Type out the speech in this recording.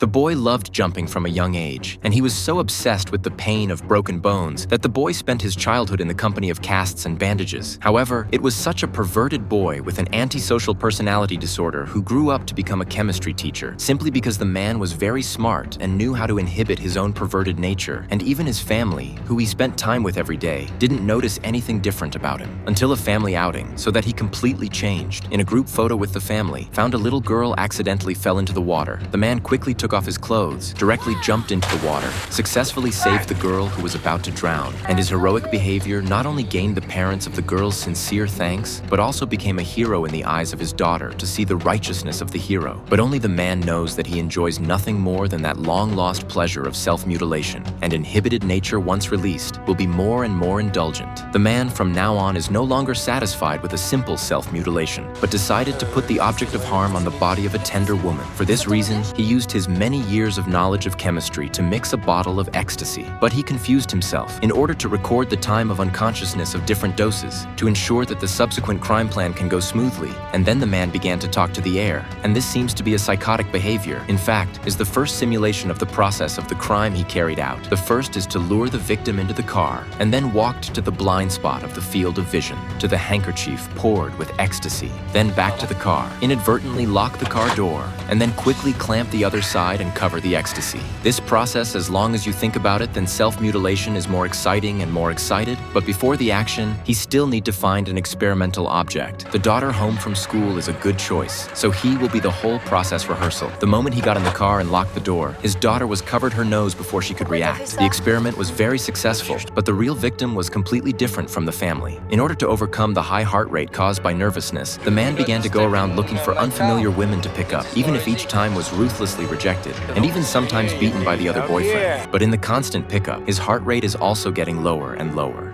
The boy loved jumping from a young age, and he was so obsessed with the pain of broken bones that the boy spent his childhood in the company of casts and bandages. However, it was such a perverted boy with an antisocial personality disorder who grew up to become a chemistry teacher, simply because the man was very smart and knew how to inhibit his own perverted nature, and even his family, who he spent time with every day, didn't notice anything different about him. Until a family outing, so that he completely changed. In a group photo with the family, found a little girl accidentally fell into the water. The man quickly took off his clothes, directly jumped into the water, successfully saved the girl who was about to drown, and his heroic behavior not only gained the parents of the girl's sincere thanks, but also became a hero in the eyes of his daughter to see the righteousness of the hero. But only the man knows that he enjoys nothing more than that long-lost pleasure of self-mutilation, and inhibited nature once released will be more and more indulgent. The man from now on is no longer satisfied with a simple self-mutilation, but decided to put the object of harm on the body of a tender woman. For this reason, he used his many years of knowledge of chemistry to mix a bottle of ecstasy. But he confused himself. In order to record the time of unconsciousness of different doses, to ensure that the subsequent crime plan can go smoothly, and then the man began to talk to the air. And this seems to be a psychotic behavior. In fact, is the first simulation of the process of the crime he carried out. The first is to lure the victim into the car, and then walked to the blind spot of the field of vision, to the handkerchief poured with ecstasy, then back to the car, inadvertently lock the car door, and then quickly clamp the other side and cover the ecstasy. This process, as long as you think about it, then self-mutilation is more exciting and more excited, but before the action, he still need to find an experimental object. The daughter home from school is a good choice, so he will be the whole process rehearsal. The moment he got in the car and locked the door, his daughter was covered her nose before she could react. The experiment was very successful, but the real victim was completely different from the family. In order to overcome the high heart rate caused by nervousness, the man began to go around looking for unfamiliar women to pick up, even if each time was ruthlessly rejected, and even sometimes beaten by the other boyfriend. But in the constant pickup, his heart rate is also getting lower and lower.